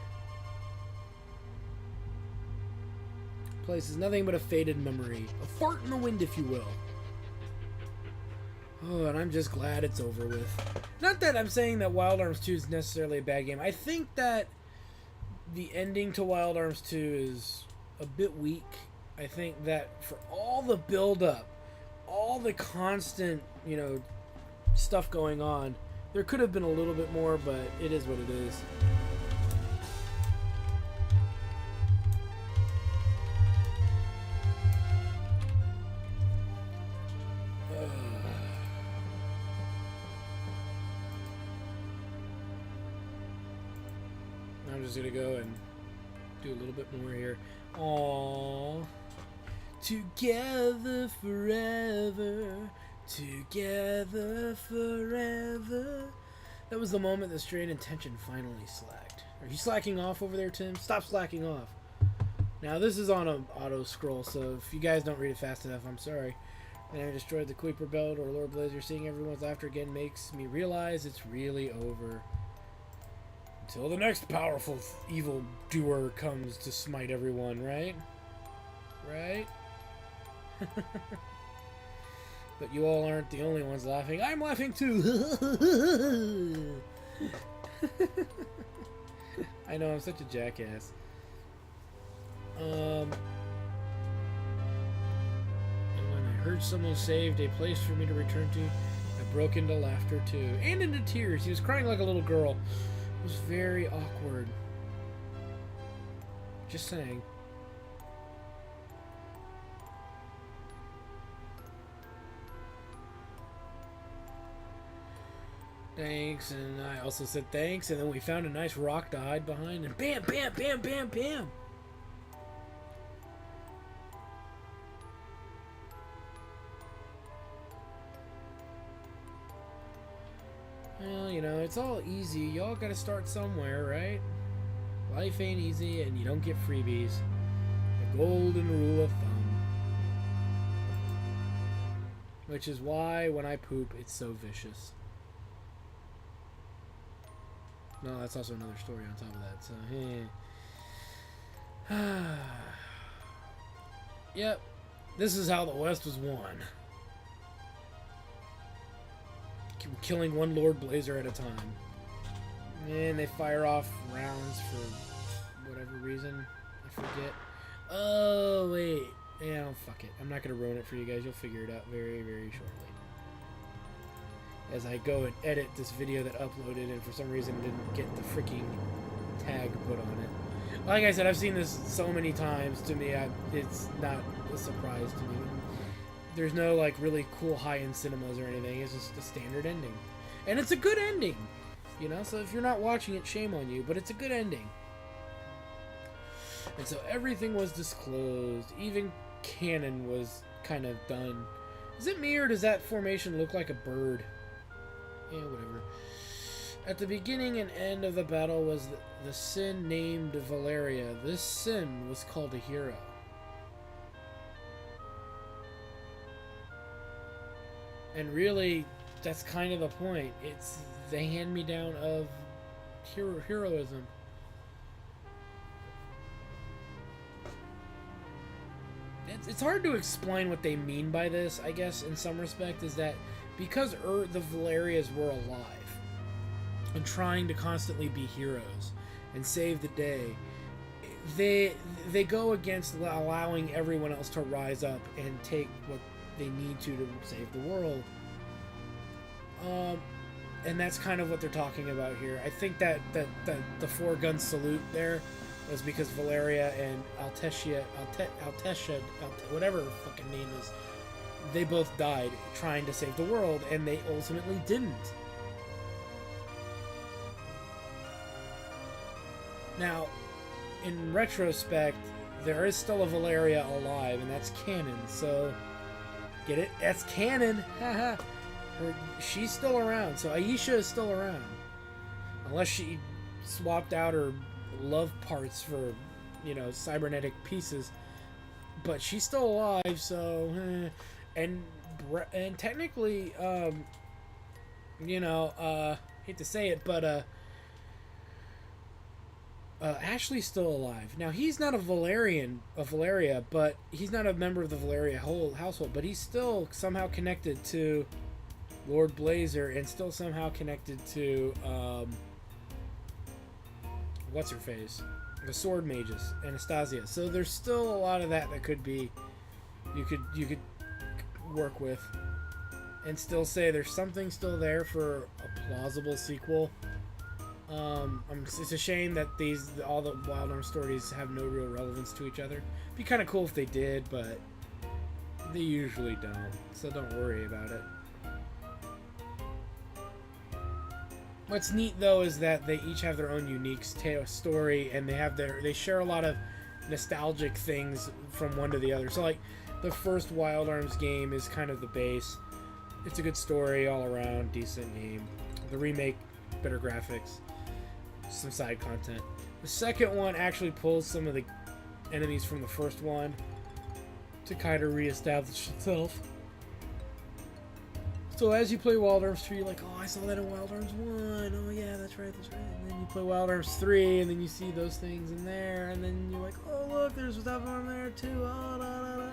Place is nothing but a faded memory. A fart in the wind, if you will. Oh, and I'm just glad it's over with. Not that I'm saying that Wild Arms 2 is necessarily a bad game. I think that the ending to Wild Arms 2 is a bit weak. I think that for all the build-up, all the constant, stuff going on, there could have been a little bit more, but it is what it is. I'm just gonna go and do a little bit more here. Aww. Together forever. Together forever. That was the moment the strain and tension finally slacked. Are you slacking off over there, Tim? Stop slacking off. Now, this is on an auto scroll, so if you guys don't read it fast enough, I'm sorry. And I destroyed the Kuiper Belt or Lord Blazer. Seeing everyone's laughter again makes me realize it's really over. Until the next powerful evil doer comes to smite everyone, right? Right? But you all aren't the only ones laughing. I'm laughing too! I know, I'm such a jackass. And when I heard someone saved a place for me to return to, I broke into laughter too. And into tears. He was crying like a little girl. It was very awkward. Just saying. Thanks, and I also said thanks, and then we found a nice rock to hide behind, and bam, bam, bam, bam, bam! Well, it's all easy. Y'all gotta start somewhere, right? Life ain't easy, and you don't get freebies. The golden rule of thumb. Which is why, when I poop, it's so vicious. No, that's also another story on top of that, so, Yep. This is how the West was won. Killing one Lord Blazer at a time. And they fire off rounds for whatever reason. I forget. Oh, wait. Yeah, fuck it. I'm not going to ruin it for you guys. You'll figure it out very, very shortly. As I go and edit this video that uploaded and for some reason didn't get the freaking tag put on it. Like I said, I've seen this so many times. To me, it's not a surprise to me. There's no, really cool high-end cinemas or anything. It's just a standard ending. And it's a good ending. So if you're not watching it, shame on you. But it's a good ending. And so everything was disclosed. Even canon was kind of done. Is it me or does that formation look like a bird? Yeah, whatever. At the beginning and end of the battle was the Sin named Valeria. This Sin was called a hero. And really, that's kind of the point. It's the hand-me-down of heroism. It's hard to explain what they mean by this, I guess, in some respect, is that because the Valerias were alive and trying to constantly be heroes and save the day, they go against allowing everyone else to rise up and take what they need to save the world. And that's kind of what they're talking about here. I think that the 4-gun salute there was because Valeria and Altesha, whatever her fucking name is, they both died trying to save the world, and they ultimately didn't. Now, in retrospect, there is still a Valeria alive, and that's canon, so... Get it? That's canon! Haha! She's still around, so Aisha is still around. Unless she swapped out her love parts for, cybernetic pieces. But she's still alive, so... And technically, hate to say it, but, Ashley's still alive. Now, he's not a Valeria, but he's not a member of the Valeria household, but he's still somehow connected to Lord Blazer and still somehow connected to, what's her face, the sword mages, Anastasia. So there's still a lot of that could be you could work with, and still say there's something still there for a plausible sequel. It's a shame that all the Wild Arms stories have no real relevance to each other. It'd be kind of cool if they did, but they usually don't. So don't worry about it. What's neat though is that they each have their own unique story, and they share a lot of nostalgic things from one to the other. So like the first Wild Arms game is kind of the base. It's a good story all around, decent game. The remake, better graphics, some side content. The second one actually pulls some of the enemies from the first one to kind of reestablish itself. So as you play Wild Arms 2, you're like, oh, I saw that in Wild Arms 1. Oh yeah, that's right. And then you play Wild Arms 3, and then you see those things in there, and then you're like, oh look, there's stuff on there too. Oh, da, da, da.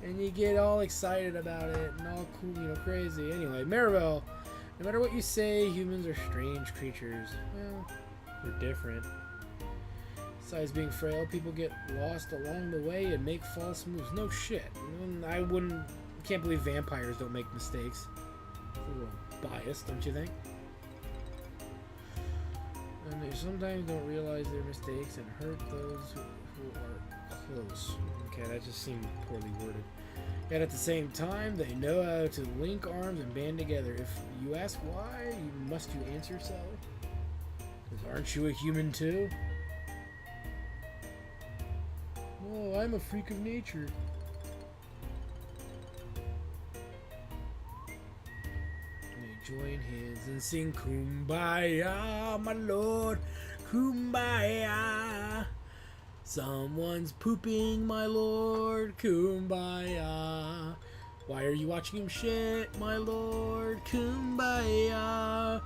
And you get all excited about it and all cool, crazy. Anyway, Marivel, no matter what you say, humans are strange creatures. Well, we're different. Besides being frail, people get lost along the way and make false moves. No shit. Can't believe vampires don't make mistakes. It's a little biased, don't you think? And they sometimes don't realize their mistakes and hurt those who are close. Okay, that just seemed poorly worded. Yet at the same time, they know how to link arms and band together. If you ask why, must you answer so? Because aren't you a human too? Oh, I'm a freak of nature. They join hands and sing Kumbaya, my lord, Kumbaya. Someone's pooping, my lord, Kumbaya. Why are you watching him shit, my lord, Kumbaya?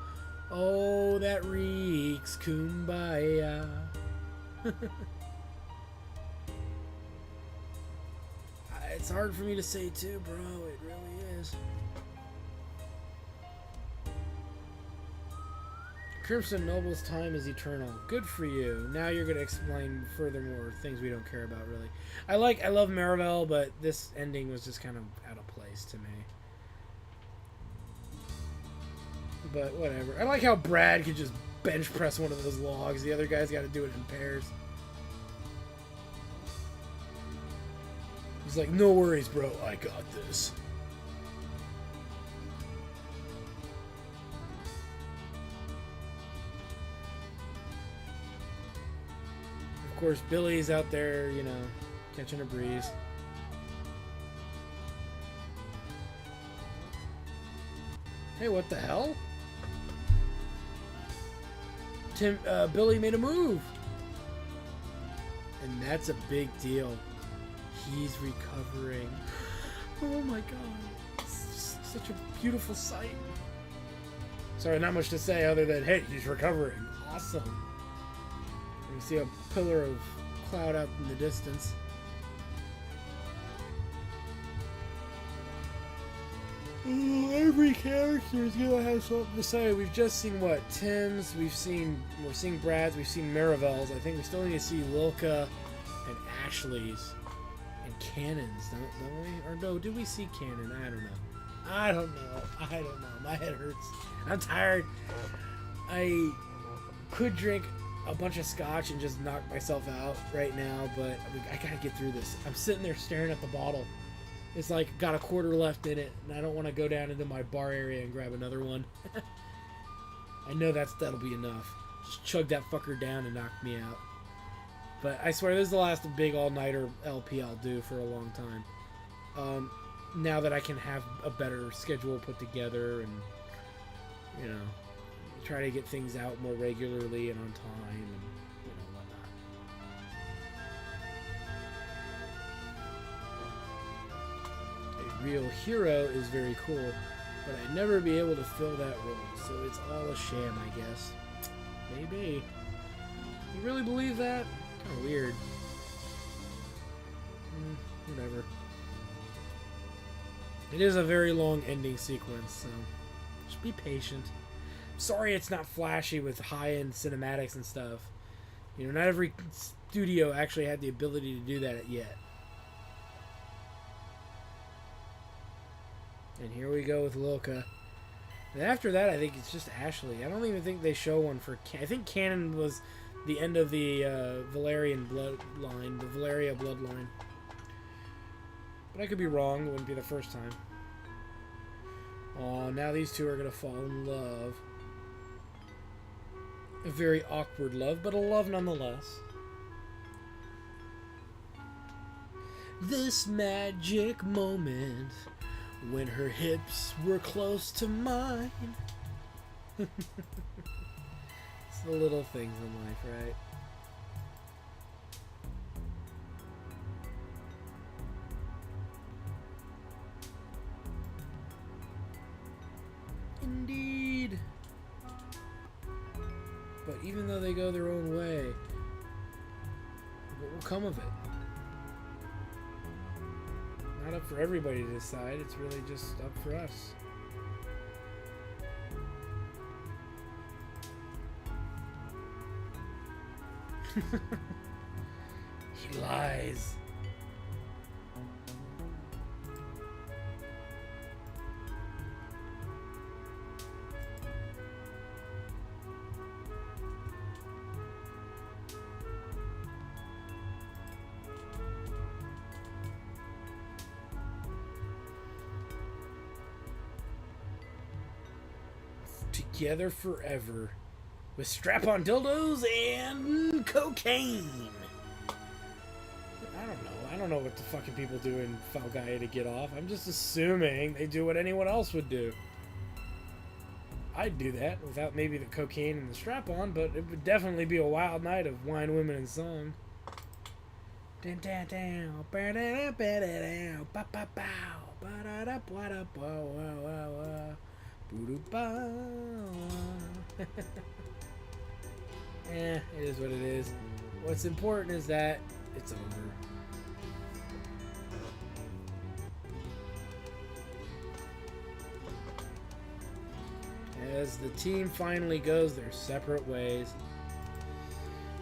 Oh, that reeks, Kumbaya. It's hard for me to say too, bro. It really is. Crimson Noble's time is eternal. Good for you. Now you're gonna explain furthermore things we don't care about, really. I love Marivel, but this ending was just kind of out of place to me. But whatever. I like how Brad could just bench press one of those logs. The other guy's got to do it in pairs. He's like, no worries, bro. I got this. Of course, Billy's out there, catching a breeze. Hey, what the hell? Billy made a move. And that's a big deal. He's recovering. Oh my god. It's such a beautiful sight. Sorry, not much to say other than, hey, he's recovering. Awesome. You see a pillar of cloud out in the distance. Every character is gonna have something to say. We've just seen what? Tim's, we're seeing Brad's, we've seen Marivel's. I think we still need to see Lilka and Ashley's and Cannon's, don't we? Or no, did we see Cannon? I don't know. My head hurts. I'm tired. I could drink a bunch of scotch and just knock myself out right now, but I gotta get through this. I'm sitting there staring at the bottle. It's like got a quarter left in it, and I don't want to go down into my bar area and grab another one. I know that'll be enough. Just chug that fucker down and knock me out. But I swear this is the last big all-nighter LP I'll do for a long time. Now that I can have a better schedule put together and, try to get things out more regularly and on time and whatnot. A real hero is very cool, but I'd never be able to fill that role, so it's all a sham, I guess. Maybe. You really believe that? Kind of weird. Whatever. It is a very long ending sequence, so just be patient. Sorry it's not flashy with high-end cinematics and stuff. You know, not every studio actually had the ability to do that yet. And here we go with Lilka. And after that, I think it's just Ashley. I don't even think they show one for... I think Canon was the end of the Valerian bloodline, the Valeria bloodline. But I could be wrong. It wouldn't be the first time. Oh, now these two are going to fall in love. A very awkward love, but a love nonetheless. This magic moment when her hips were close to mine. It's the little things in life, right? Indeed. But even though they go their own way, what will come of it? Not up for everybody to decide. It's really just up for us. He lies. Together forever with strap-on dildos and cocaine. I don't know what the fucking people do in Falgaia to get off. I'm just assuming they do what anyone else would do. I'd do that without maybe the cocaine and the strap-on, but it would definitely be a wild night of wine, women, and song. It is what it is. What's important is that it's over. As the team finally goes their separate ways.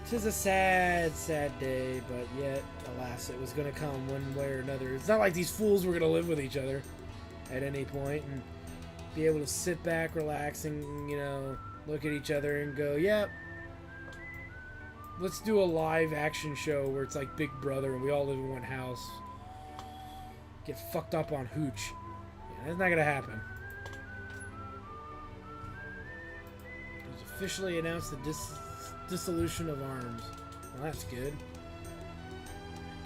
'Tis a sad, sad day, but yet, alas, it was going to come one way or another. It's not like these fools were going to live with each other at any point and be able to sit back, relax, and, you know, look at each other and go, yep, let's do a live action show where it's like Big Brother and we all live in one house. Get fucked up on hooch. Yeah, that's not going to happen. It was officially announced the dissolution of arms. Well, that's good.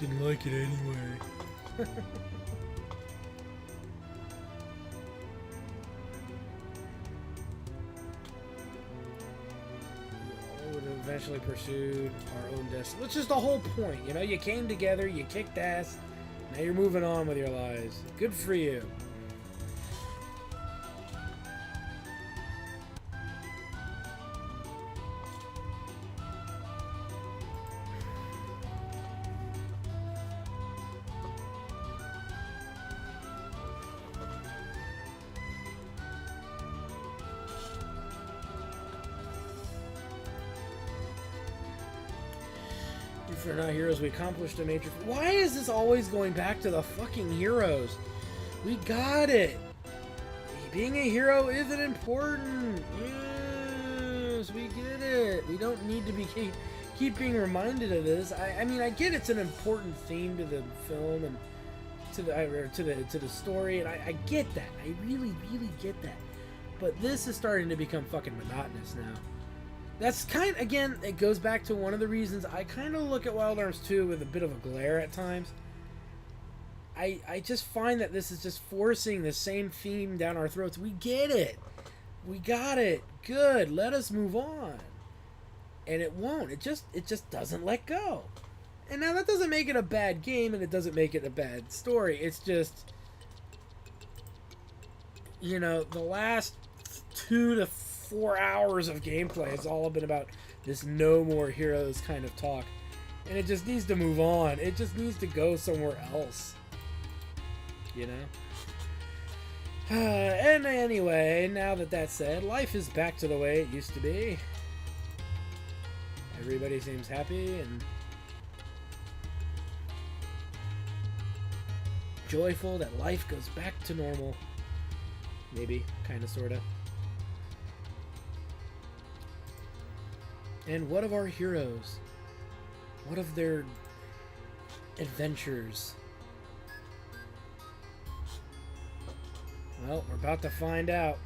Didn't like it anyway. Eventually pursued our own destiny, which is the whole point. You know, you came together, you kicked ass, now you're moving on with your lives. Good for you. If we're not heroes, we accomplished a major... Why is this always going back to the fucking heroes? We got it. Being a hero isn't important. Yes, we get it. We don't need to be keep being reminded of this. I mean, I get it's an important theme to the film and to the story, and I get that. I really, really get that. But this is starting to become fucking monotonous now. That's again, it goes back to one of the reasons I kind of look at Wild Arms 2 with a bit of a glare at times. I just find that this is just forcing the same theme down our throats. We get it. We got it. Good. Let us move on. And it won't. It just doesn't let go. And now that doesn't make it a bad game, and it doesn't make it a bad story. It's just, you know, the last 2 to 4 hours of gameplay has all been about this no more heroes kind of talk, and it just needs to move on. It just needs to go somewhere else, you know. And anyway, now that that's said, life is back to the way it used to be. I everybody seems happy and joyful that life goes back to normal. Maybe, kind of, sort of. And what of our heroes? What of their adventures? Well, we're about to find out.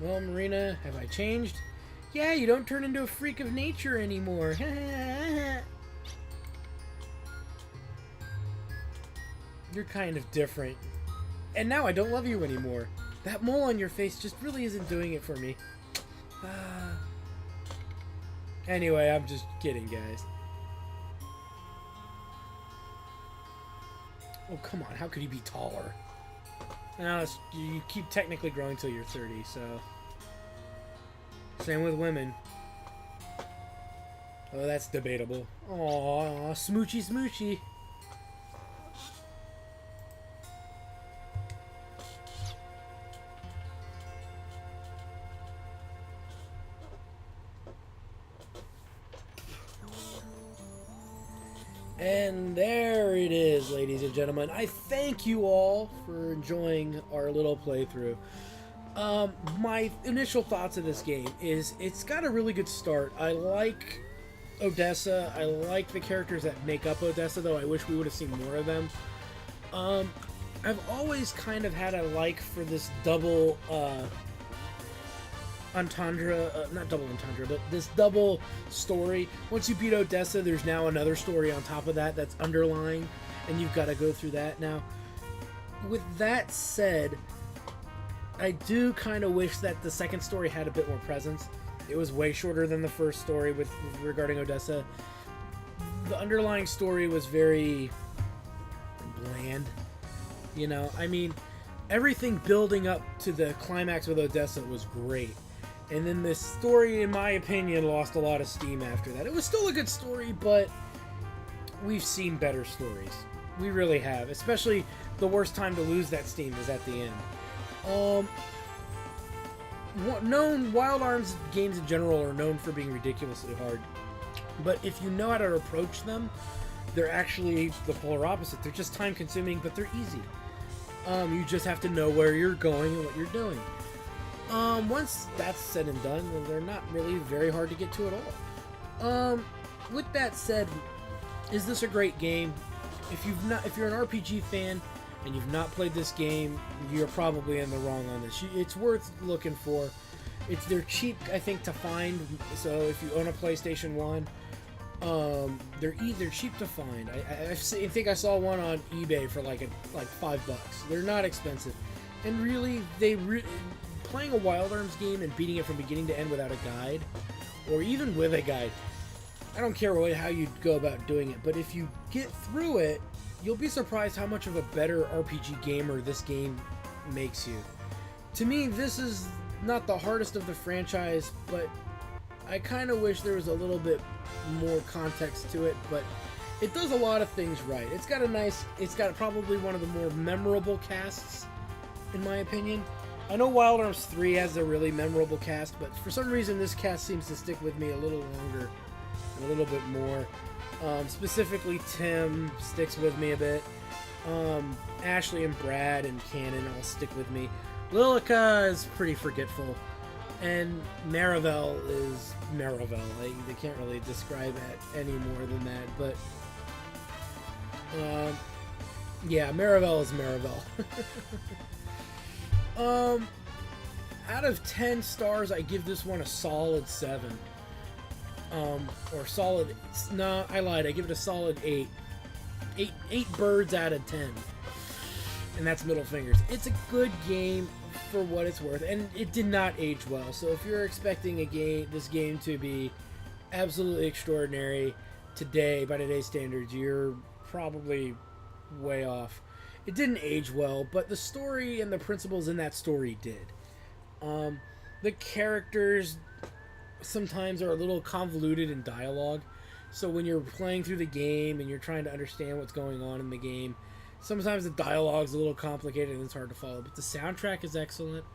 Well, Marina, have I changed? Yeah, you don't turn into a freak of nature anymore. You're kind of different. And now I don't love you anymore. That mole on your face just really isn't doing it for me. Anyway, I'm just kidding, guys. Oh, come on. How could he be taller? No, you keep technically growing till you're 30, so... Same with women. Oh, that's debatable. Aww, smoochy smoochy. And there it is, ladies and gentlemen. I thank you all for enjoying our little playthrough. My initial thoughts of this game is it's got a really good start. I like Odessa. I like the characters that make up Odessa, though I wish we would have seen more of them. I've always kind of had a like for this double entendre, not double entendre, but this double story. Once you beat Odessa, there's now another story on top of that that's underlying, and you've got to go through that. Now, with that said, I do kind of wish that the second story had a bit more presence. It was way shorter than the first story with regarding Odessa. The underlying story was very bland. You know, I mean, everything building up to the climax with Odessa was great. And then this story, in my opinion, lost a lot of steam after that. It was still a good story, but we've seen better stories. We really have. Especially the worst time to lose that steam is at the end. Wild Arms games in general are known for being ridiculously hard. But if you know how to approach them, they're actually the polar opposite. They're just time consuming, but they're easy. You just have to know where you're going and what you're doing. Once that's said and done, then they're not really very hard to get to at all. With that said, is this a great game? If you're an RPG fan and you've not played this game, you're probably in the wrong on this. It's worth looking for. They're cheap, I think, to find. So if you own a PlayStation 1, they're cheap to find. I think I saw one on eBay for like $5. They're not expensive, and really, playing a Wild Arms game and beating it from beginning to end without a guide, or even with a guide, I don't care how you go about doing it, but if you get through it, you'll be surprised how much of a better RPG gamer this game makes you. To me, this is not the hardest of the franchise, but I kind of wish there was a little bit more context to it, but it does a lot of things right. It's got probably one of the more memorable casts, in my opinion. I know Wild Arms 3 has a really memorable cast, but for some reason this cast seems to stick with me a little longer, and a little bit more. Specifically, Tim sticks with me a bit. Ashley and Brad and Cannon all stick with me. Lilica is pretty forgetful. And Marivel is Marivel. They can't really describe it any more than that, but yeah, Marivel is Marivel. Out of 10 stars, I give this one a solid 7. Or solid... No, I lied. I give it a solid 8. 8 birds out of 10. And that's middle fingers. It's a good game for what it's worth, and it did not age well. So if you're expecting this game to be absolutely extraordinary today, by today's standards, you're probably way off. It didn't age well, but the story and the principles in that story did. The characters sometimes are a little convoluted in dialogue, so when you're playing through the game and you're trying to understand what's going on in the game, Sometimes the dialogue's a little complicated and it's hard to follow, but the soundtrack is excellent.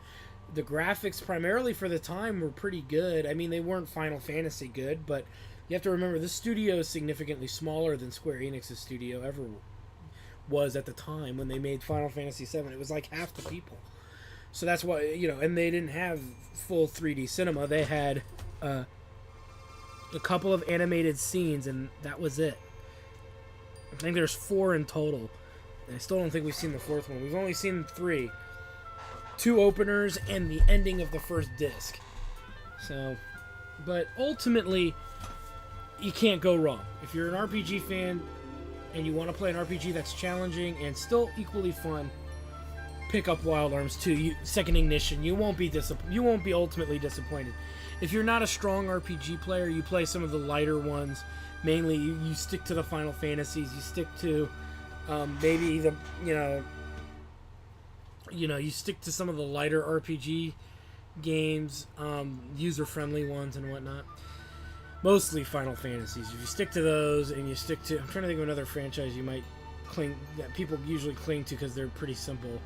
The graphics, primarily for the time, were pretty good. I mean, they weren't Final Fantasy good, but you have to remember this studio is significantly smaller than Square Enix's studio ever was at the time when they made Final Fantasy VII. It was like half the people. So that's why, and they didn't have full 3D cinema. They had a couple of animated scenes, and that was it. I think there's 4 in total. And I still don't think we've seen the 4th one. We've only seen 3. 2 openers and the ending of the first disc. So, but ultimately, you can't go wrong. If you're an RPG fan and you want to play an RPG that's challenging and still equally fun, pick up Wild Arms 2, Second Ignition. You won't be ultimately disappointed. If you're not a strong RPG player, you play some of the lighter ones. Mainly, you stick to the Final Fantasies. You stick to maybe the you stick to some of the lighter RPG games, user-friendly ones and whatnot. Mostly Final Fantasies. If you stick to those and you stick to, I'm trying to think of another franchise you might that people usually cling to because they're pretty simple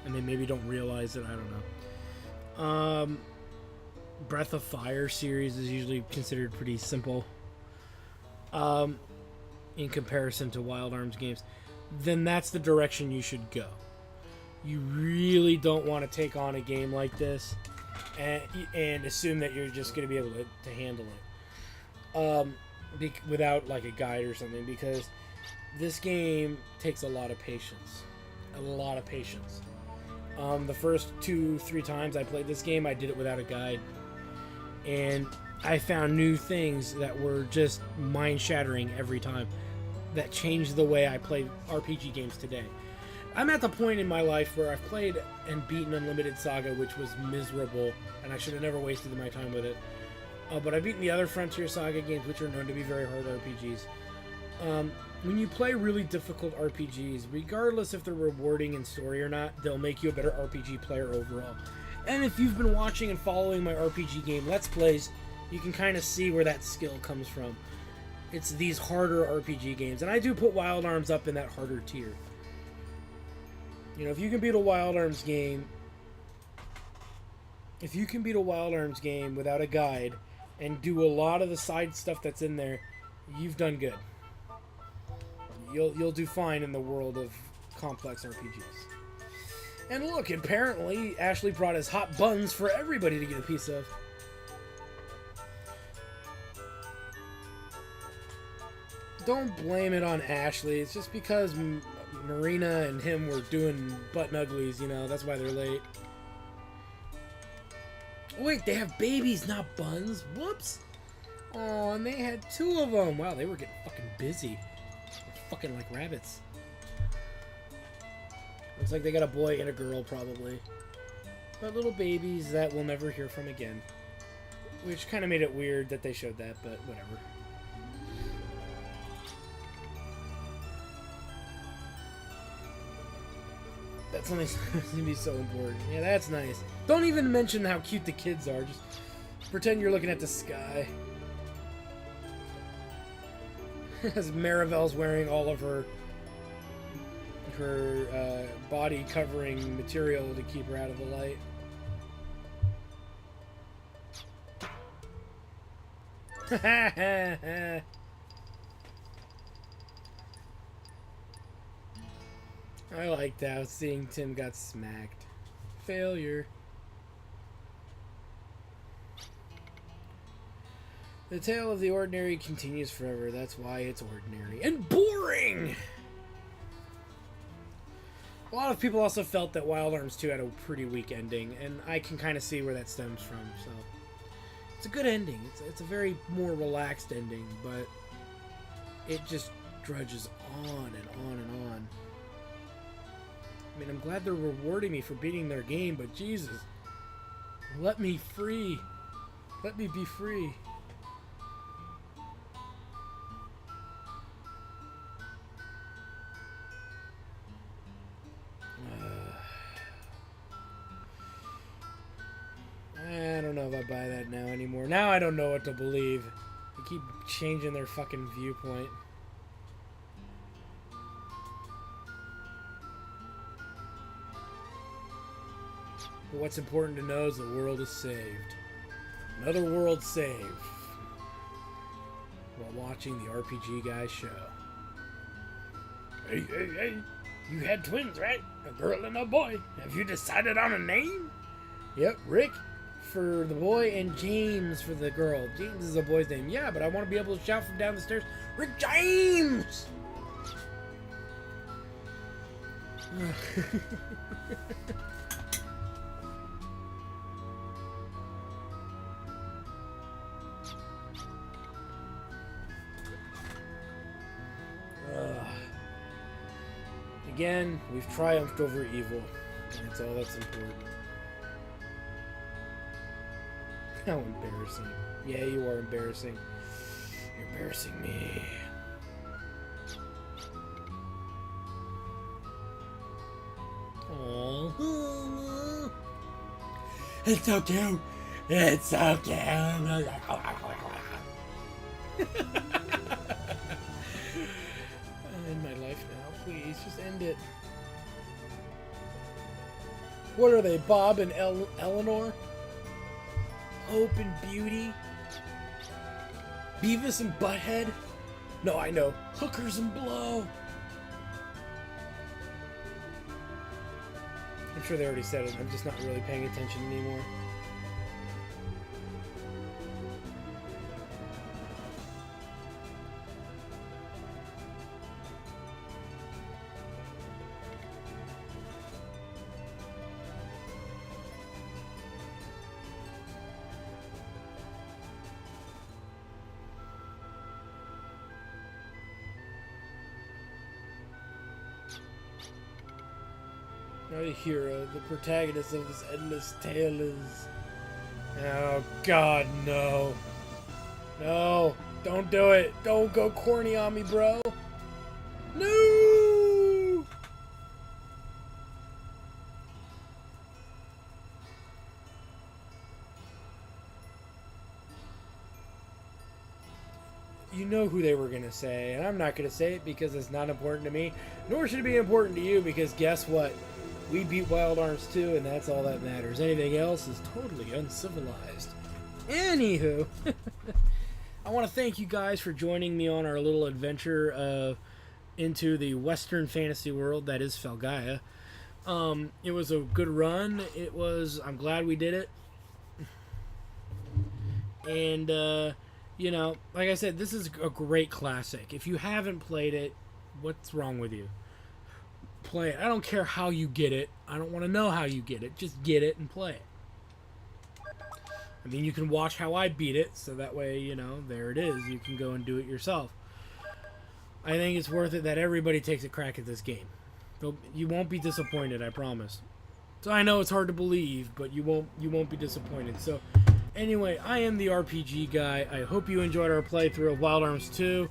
and they maybe don't realize it. I don't know. Breath of Fire series is usually considered pretty simple in comparison to Wild Arms games. Then that's the direction you should go. You really don't want to take on a game like this and assume that you're just going to be able to handle it without like a guide or something, because this game takes a lot of patience. The first 2-3 times I played this game, I did it without a guide, and I found new things that were just mind-shattering every time, that changed the way I play RPG games today. I'm at the point in my life where I've played and beaten Unlimited Saga, which was miserable, and I should have never wasted my time with it. But I've beaten the other Frontier Saga games, which are known to be very hard RPGs. When you play really difficult RPGs, regardless if they're rewarding in story or not, they'll make you a better RPG player overall. And if you've been watching and following my RPG game Let's Plays, you can kind of see where that skill comes from. It's these harder RPG games, and I do put Wild Arms up in that harder tier. If you can beat a Wild Arms game, without a guide and do a lot of the side stuff that's in there, you've done good. You'll do fine in the world of complex RPGs. And look, apparently Ashley brought us hot buns for everybody to get a piece of. Don't blame it on Ashley. It's just because Marina and him were doing button uglies, that's why they're late. Wait, they have babies, not buns. Whoops. Oh, and they had 2 of them. Wow, they were getting fucking busy. Fucking like rabbits. Looks like they got a boy and a girl, probably. But little babies that we'll never hear from again. Which kind of made it weird that they showed that, but whatever. That's something that's gonna be so important. Yeah, that's nice. Don't even mention how cute the kids are. Just pretend you're looking at the sky. As Marivel's wearing all of her body covering material to keep her out of the light. I liked how seeing Tim got smacked. Failure. The tale of the ordinary continues forever. That's why it's ordinary and boring. A lot of people also felt that Wild Arms 2 had a pretty weak ending, and I can kind of see where that stems from. So it's a good ending. It's a very more relaxed ending, but it just drudges on and on and on. I mean, I'm glad they're rewarding me for beating their game, but Jesus, let me free. Let me be free. I don't know if I buy that now anymore. Now I don't know what to believe. They keep changing their fucking viewpoint. But what's important to know is the world is saved. Another world saved while watching the RPG Guy show. Hey, hey, hey. You had twins, right? A girl and a boy. Have you decided on a name? Yep, Rick for the boy and James for the girl. James is a boy's name. Yeah, but I want to be able to shout from down the stairs, Rick James! Again, we've triumphed over evil, and that's all that's important. How embarrassing. Yeah, you are embarrassing. You're embarrassing me. Aww. It's so cute. It's so cute. End my life now, please. Just end it. What are they, Bob and Eleanor? Hope and Beauty? Beavis and Butthead? No, I know. Hookers and Blow. I'm sure they already said it. I'm just not really paying attention anymore. Not a hero, the protagonist of this endless tale is... Oh, God, no. No, don't do it. Don't go corny on me, bro. No! You know who they were going to say, and I'm not going to say it because it's not important to me, nor should it be important to you, because guess what? We beat Wild Arms 2, and that's all that matters. Anything else is totally uncivilized. Anywho, I want to thank you guys for joining me on our little adventure into the Western fantasy world that is Felgaia. It was a good run. I'm glad we did it. And, you know, like I said, this is a great classic. If you haven't played it, what's wrong with you? Play it. I don't care how you get it. I don't want to know how you get it. Just get it and play it. I mean, you can watch how I beat it, so that way, you know, there it is. You can go and do it yourself. I think it's worth it that everybody takes a crack at this game. You won't be disappointed, I promise. So I know it's hard to believe, but you won't be disappointed. So anyway, I am the RPG guy. I hope you enjoyed our playthrough of Wild Arms 2.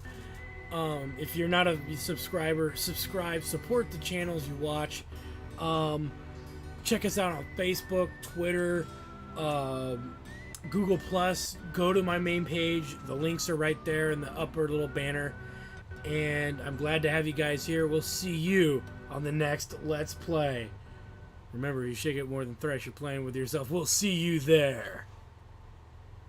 If you're not a subscriber, subscribe, support the channels you watch. Check us out on Facebook, Twitter, Google+. Go to my main page. The links are right there in the upper little banner. And I'm glad to have you guys here. We'll see you on the next Let's Play. Remember, you shake it more than thresh. You're playing with yourself. We'll see you there.